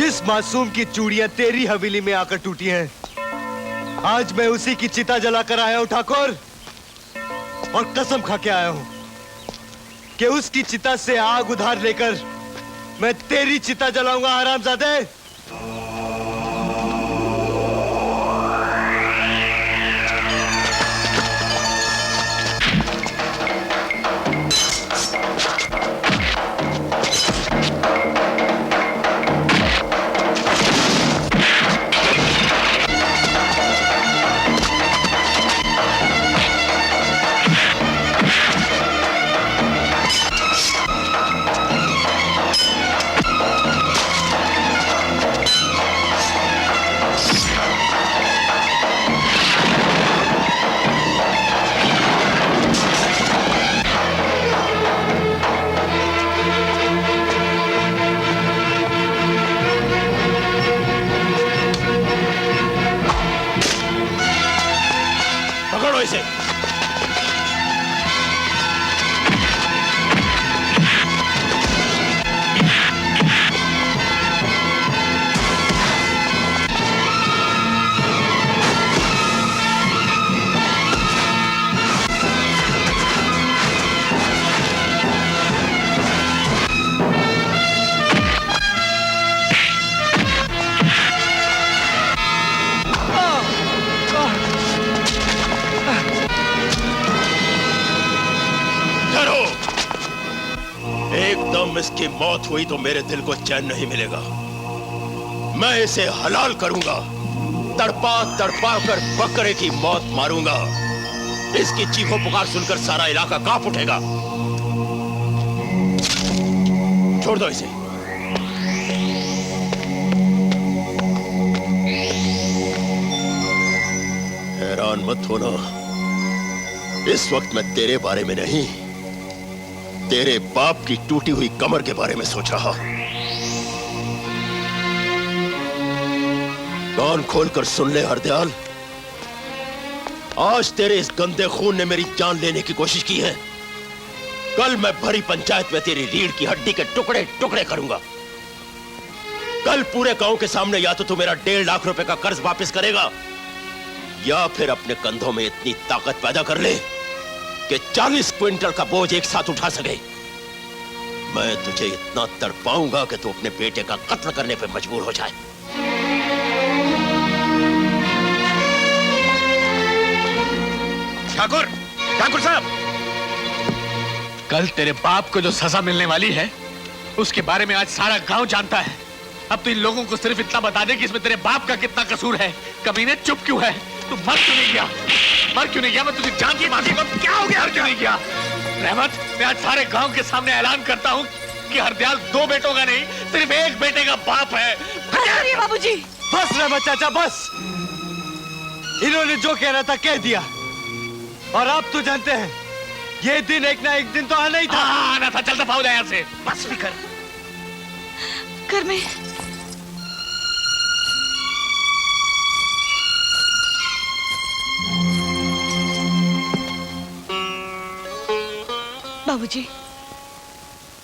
जिस मासूम की चूड़ियां तेरी हवेली में आकर टूटी हैं, आज मैं उसी की चिता जलाकर आया हूं ठाकुर, और कसम खा के आया हूं कि उसकी चिता से आग उधार लेकर मैं तेरी चिता जलाऊंगा हरामजादे। इसकी मौत हुई तो मेरे दिल को चैन नहीं मिलेगा। मैं इसे हलाल करूंगा, तड़पा तड़पा कर बकरे की मौत मारूंगा। इसकी चीखों पुकार सुनकर सारा इलाका कांप उठेगा। छोड़ दो इसे। हैरान मत होना, इस वक्त मैं तेरे बारे में नहीं, तेरे बाप की टूटी हुई कमर के बारे में सोच रहा। कान खोलकर सुन ले हरदयाल, आज तेरे इस गंदे खून ने मेरी जान लेने की कोशिश की है। कल मैं भरी पंचायत में तेरी रीढ़ की हड्डी के टुकड़े टुकड़े करूंगा। कल पूरे गांव के सामने या तो तू मेरा 1.5 लाख रुपए का कर्ज वापस करेगा, या फिर अपने कंधों में इतनी ताकत पैदा कर ले कि 40 क्विंटल का बोझ एक साथ उठा सके। मैं तुझे इतना तड़पाऊंगा कि तू अपने बेटे का कत्ल करने पर मजबूर हो जाए। ठाकुर, ठाकुर साहब, कल तेरे बाप को जो सजा मिलने वाली है उसके बारे में आज सारा गांव जानता है। अब तो इन लोगों को सिर्फ इतना बता दे कि इसमें तेरे बाप का कितना कसूर है। कमीने चुप क्यों है? तू मर क्यों नहीं गया? मर क्यों नहीं गया? मैं तुझे जान की मांगूंगा। क्या हो गया? क्यों नहीं गया? रहमत, मैं आज सारे गांव के सामने ऐलान करता हूं कि हरदयाल 2 बेटों का नहीं, सिर्फ एक बेटे का बाप है। बाबूजी, बस रहमत चाचा, बस। इन्होंने जो कहना था कह दिया, और आप तो जानते हैं ये दिन एक ना एक दिन तो आना ही था। आना था। चल दफा हो जाए यहाँ से। बस भी कर में बाबूजी,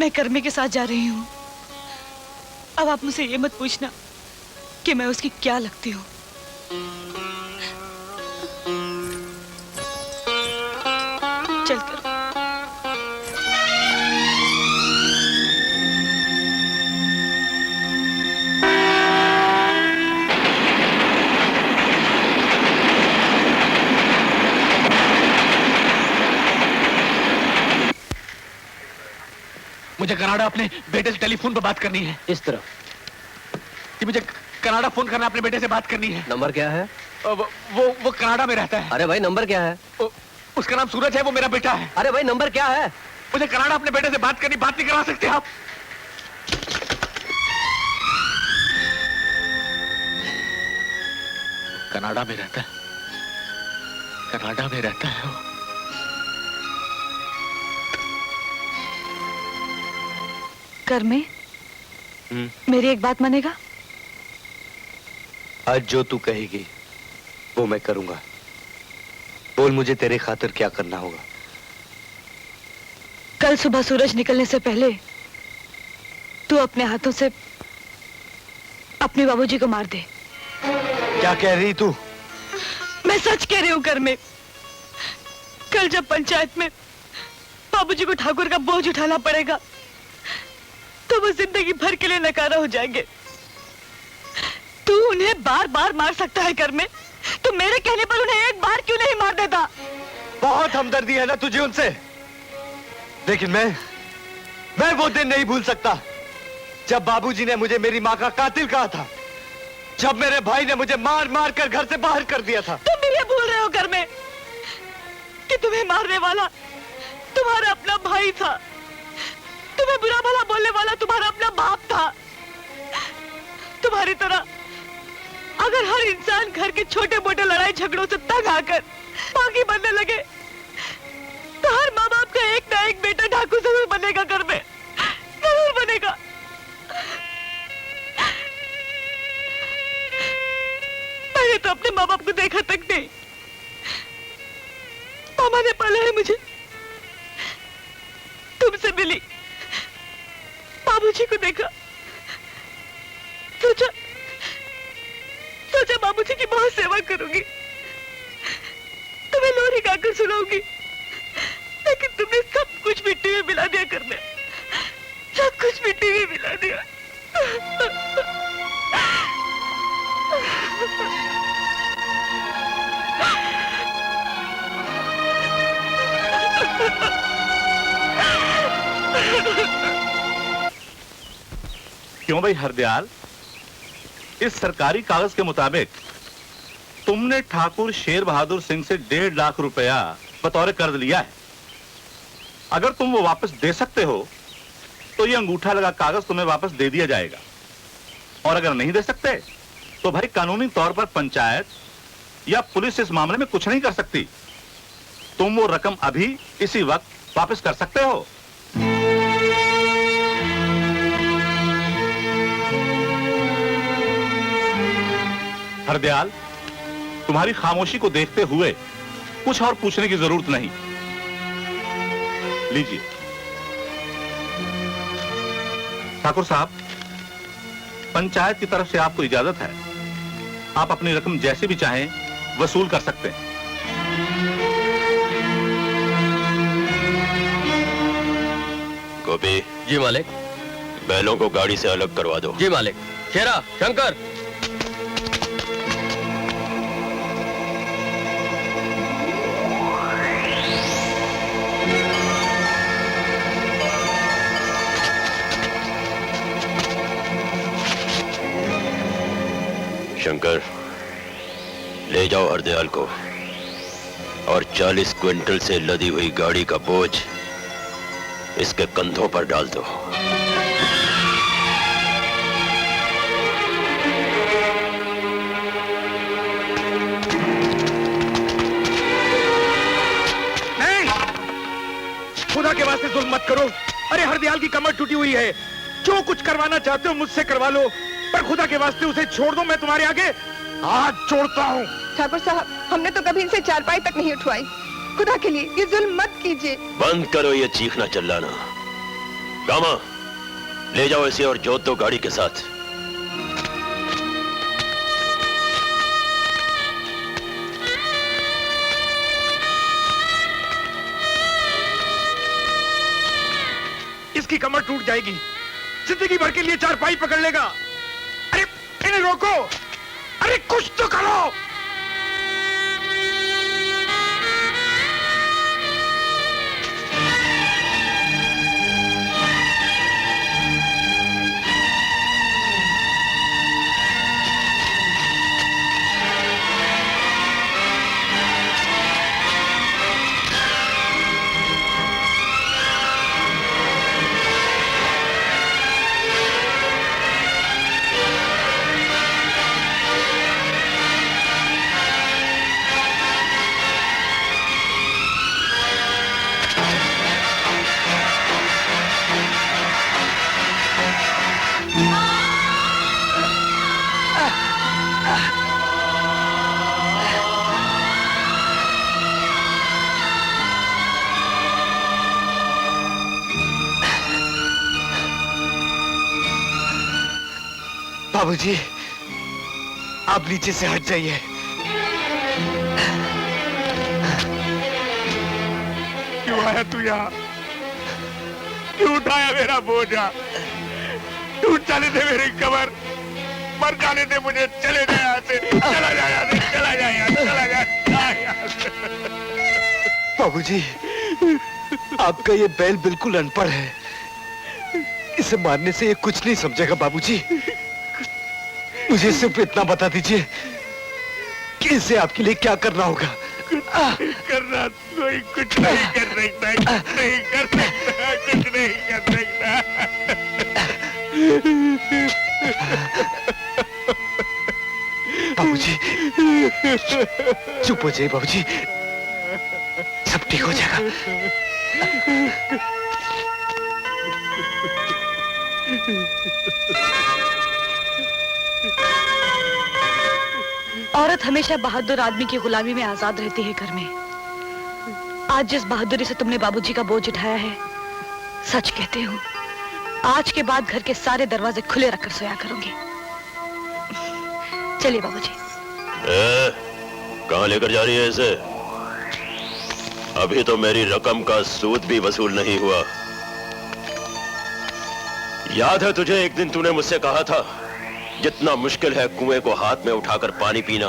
मैं कर्मे के साथ जा रही हूँ। अब आप मुझसे ये मत पूछना कि मैं उसकी क्या लगती हूँ। चलकर मुझे कनाडा अपने बेटे से टेलीफोन पर बात करनी है। इस तरफ। मुझे कनाडा फोन करना, अपने बेटे से बात करनी है। नंबर क्या है? वो कनाडा में रहता है। अरे भाई नंबर क्या है? उसका नाम सूरज है, वो मेरा बेटा है। अरे भाई नंबर क्या है? मुझे कनाडा अपने बेटे से बात करनी। बात नहीं करा सकते आप? कनाडा में रहता है, कनाडा में रहता है वो। कर में मेरी एक बात मानेगा? आज जो तू कहेगी वो मैं करूंगा। बोल मुझे तेरे खातिर क्या करना होगा। कल सुबह सूरज निकलने से पहले तू अपने हाथों से अपने बाबूजी को मार दे। क्या कह रही तू? मैं सच कह रही हूँ कर में। कल जब पंचायत में बाबूजी को ठाकुर का बोझ उठाना पड़ेगा तो वो जिंदगी भर के लिए नकारा हो जाएंगे। तू उन्हें बार बार मार सकता है कर में, तो मेरे कहने पर उन्हें एक बार क्यों नहीं मार देता? बहुत हमदर्दी है ना तुझे उनसे, लेकिन मैं वो दिन नहीं भूल सकता जब बाबूजी ने मुझे मेरी माँ का कातिल कहा था, जब मेरे भाई ने मुझे मार मार कर घर से बाहर कर दिया था। तुम भी ये भूल रहे हो कर में कि तुम्हें मारने वाला तुम्हारा अपना भाई था, तुम्हें बुरा भला बोलने वाला तुम्हारा अपना बाप था। तुम्हारी तरह अगर हर इंसान घर के छोटे मोटे लड़ाई झगड़ों से तंग आकर बागी बनने लगे तो हर माँ बाप का एक ना एक बेटा डाकू जरूर बनेगा घर में, जरूर बनेगा। मैंने तो अपने माँ बाप को देखा तक नहीं। मामा ने पाला है मुझे, तुमसे मिली, बाबूजी को देखा, सोचा बाबूजी की बहुत सेवा करूंगी, तुम्हें लोरी गाकर सुनाऊंगी, लेकिन तुमने सब कुछ मिट्टी में मिला दिया करने, सब कुछ मिट्टी में मिला दिया। क्यों भाई हरदयाल, इस सरकारी कागज के मुताबिक तुमने ठाकुर शेर बहादुर सिंह से 1.5 लाख रुपया बतौर कर्ज लिया है। अगर तुम वो वापस दे सकते हो तो ये अंगूठा लगा कागज तुम्हें वापस दे दिया जाएगा, और अगर नहीं दे सकते तो भाई कानूनी तौर पर पंचायत या पुलिस इस मामले में कुछ नहीं कर सकती। तुम वो रकम अभी इसी वक्त वापस कर सकते हो। हरदयाल, तुम्हारी खामोशी को देखते हुए कुछ और पूछने की जरूरत नहीं। लीजिए। ठाकुर साहब, पंचायत की तरफ से आपको इजाजत है, आप अपनी रकम जैसे भी चाहें वसूल कर सकते हैं। गोपी। जी मालिक। बैलों को गाड़ी से अलग करवा दो। जी मालिक। शेरा, शंकर। शंकर, ले जाओ हरदयाल को और 40 क्विंटल से लदी हुई गाड़ी का बोझ इसके कंधों पर डाल दो। नहीं, खुदा के वास्ते जुल्म मत करो। अरे हरदयाल की कमर टूटी हुई है, जो कुछ करवाना चाहते हो मुझसे करवा लो, पर खुदा के वास्ते उसे छोड़ दो। मैं तुम्हारे आगे हाथ जोड़ता हूँ। ठाकुर साहब, हमने तो कभी इनसे चारपाई तक नहीं उठवाई। खुदा के लिए ये जुल्म मत कीजिए। बंद करो ये चीखना चिल्लाना। कामा, ले जाओ इसे और जोत दो गाड़ी के साथ। इसकी कमर टूट जाएगी, जिंदगी भर के लिए चारपाई पकड़ लेगा। अरे इन्हें रोको, अरे कुछ तो करो। बाबूजी, आप नीचे से हट जाइए। क्यों आया तू यहाँ? क्यों उठाया मेरा बोझा? टूट जाने दे मेरी कमर, मर जाने दे मुझे, चले जा यहाँ से, चला जा यहाँ से, चला जा यहाँ, चला जा। बाबूजी, आपका ये बैल बिल्कुल अनपढ़ है। इसे मारने से ये कुछ नहीं समझेगा बाबूजी। मुझे सिर्फ इतना बता दीजिए कि इसे आपके लिए क्या करना होगा। करना कोई कुछ नहीं कर सकता, कुछ नहीं कर सकता, कुछ नहीं कर सकता। बाबूजी, चुप हो जाइए बाबूजी, सब ठीक हो जाएगा। औरत हमेशा बहादुर आदमी की गुलामी में आजाद रहती है घर में। आज जिस बहादुरी से तुमने बाबूजी का बोझ उठाया है, सच कहती हूँ, आज के बाद घर के सारे दरवाजे खुले रखकर सोया करूंगी। चलिए बाबूजी। कहाँ लेकर जा रही है इसे? अभी तो मेरी रकम का सूद भी वसूल नहीं हुआ। याद है तुझे, एक दिन तूने मुझसे कहा था, जितना मुश्किल है कुएं को हाथ में उठाकर पानी पीना,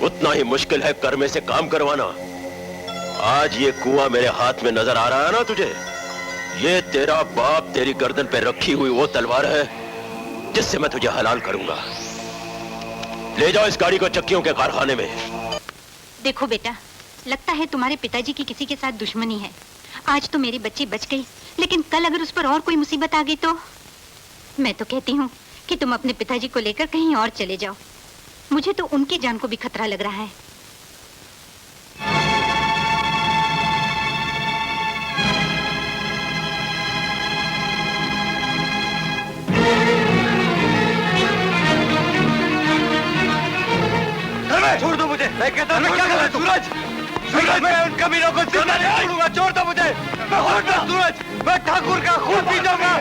उतना ही मुश्किल है कर्मे से काम करवाना। आज ये कुआं मेरे हाथ में नजर आ रहा है ना तुझे? ये तेरा बाप तेरी गर्दन पे रखी हुई वो तलवार है जिससे मैं तुझे हलाल करूंगा। ले जाओ इस गाड़ी को चक्कियों के कारखाने में। देखो बेटा, लगता है तुम्हारे पिताजी की किसी के साथ दुश्मनी है। आज तो मेरी बच्ची बच गई, लेकिन कल अगर उस पर और कोई मुसीबत आ गई तो? मैं तो कहती हूँ कि तुम अपने पिताजी को लेकर कहीं और चले जाओ। मुझे तो उनकी जान को भी खतरा लग रहा है। छोड़ दो मुझे, मैं कहता हूँ क्या कर रहा है सूरज? सूरज, मैं उन कमीनों को जिंदा नहीं छोड़ूंगा, छोड़ दो मुझे। मैं सूरज, मैं ठाकुर का खून पी जाऊंगा।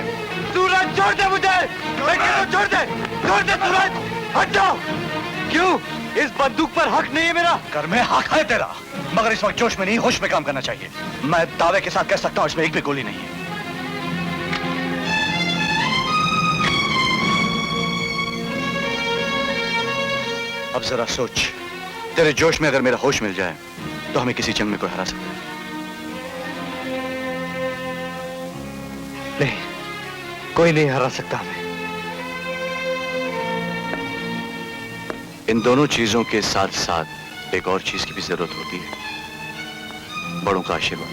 सूरज छोड़ दे मुझे, मैं कहता हूँ छोड़ दे सूरज, हट जाओ। क्यों? इस बंदूक पर हक नहीं है मेरा? घर में हक है तेरा, मगर इस वक्त जोश में नहीं, होश में काम करना चाहिए। मैं दावे के साथ कह सकता हूँ इसमें एक भी गोली नहीं है। अब जरा सोच, तेरे जोश में अगर मेरा होश मिल जाए तो हमें किसी जंग में कोई हरा सकता है? नहीं, कोई नहीं हरा सकता हमें। इन दोनों चीजों के साथ साथ एक और चीज की भी जरूरत होती है, बड़ों का आशीर्वाद।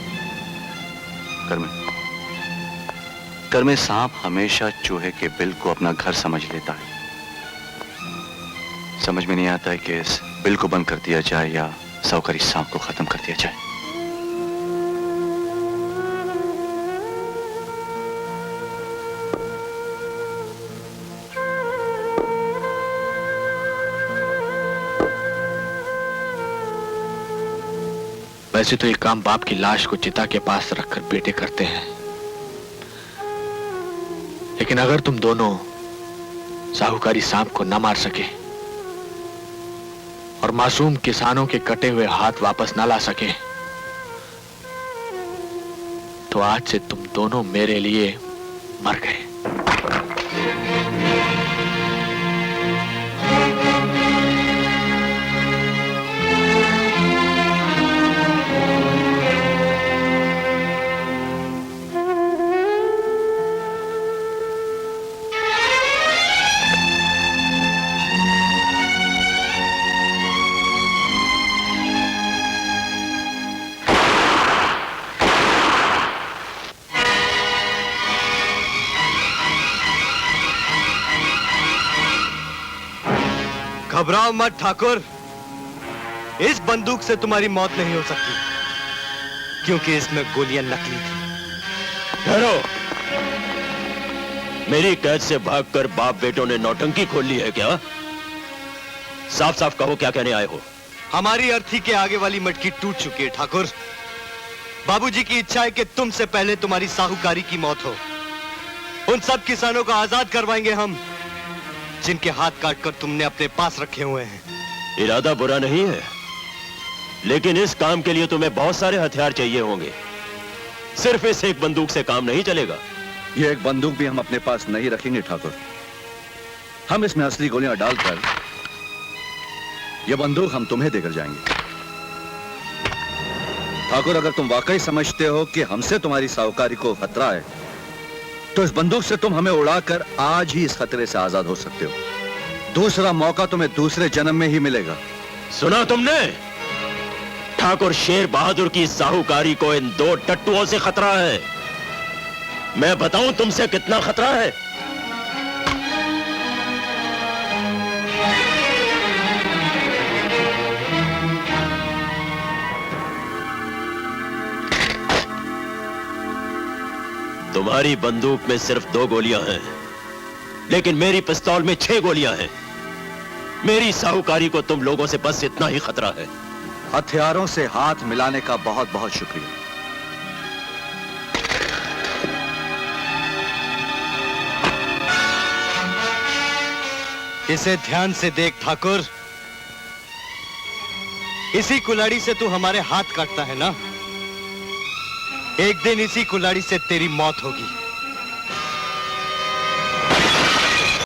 घर में सांप हमेशा चूहे के बिल को अपना घर समझ लेता है। समझ में नहीं आता है कि इस बिल को बंद कर दिया जाए या साहूकारी सांप को खत्म कर दिया जाए। वैसे तो ये काम बाप की लाश को चिता के पास रखकर बेटे करते हैं, लेकिन अगर तुम दोनों साहूकारी सांप को न मार सके और मासूम किसानों के कटे हुए हाथ वापस न ला सके, तो आज से तुम दोनों मेरे लिए मर गए। घबराओ मत ठाकुर, इस बंदूक से तुम्हारी मौत नहीं हो सकती, क्योंकि इसमें गोलियां नकली थी। ठहरो, मेरी कैद से भागकर बाप बेटों ने नौटंकी खोल ली है क्या? साफ साफ कहो, क्या कहने आए हो? हमारी अर्थी के आगे वाली मटकी टूट चुकी है ठाकुर। बाबूजी की इच्छा है कि तुमसे पहले तुम्हारी साहूकारी की मौत हो। उन सब किसानों को आजाद करवाएंगे हम जिनके हाथ काटकर तुमने अपने पास रखे हुए हैं। इरादा बुरा नहीं है, लेकिन इस काम के लिए तुम्हें बहुत सारे हथियार चाहिए होंगे। सिर्फ इस एक बंदूक से काम नहीं चलेगा। ये एक बंदूक भी हम अपने पास नहीं रखेंगे ठाकुर। हम इसमें असली गोलियां डालकर ये बंदूक हम तुम्हें देकर जाएंगे। ठाकुर, अगर तुम वाकई समझते हो कि हमसे तुम्हारी साहूकारी को खतरा है, तो इस बंदूक से तुम हमें उड़ाकर आज ही इस खतरे से आजाद हो सकते हो। दूसरा मौका तुम्हें दूसरे जन्म में ही मिलेगा। सुना तुमने? ठाकुर शेर बहादुर की साहूकारी को इन दो टट्टुओं से खतरा है। मैं बताऊं तुमसे कितना खतरा है? तुम्हारी बंदूक में सिर्फ 2 गोलियां हैं, लेकिन मेरी पिस्तौल में 6 गोलियां हैं। मेरी साहूकारी को तुम लोगों से बस इतना ही खतरा है। हथियारों से हाथ मिलाने का बहुत बहुत शुक्रिया। इसे ध्यान से देख ठाकुर, इसी कुल्हाड़ी से तू हमारे हाथ काटता है ना? एक दिन इसी कुल्हाड़ी से तेरी मौत होगी।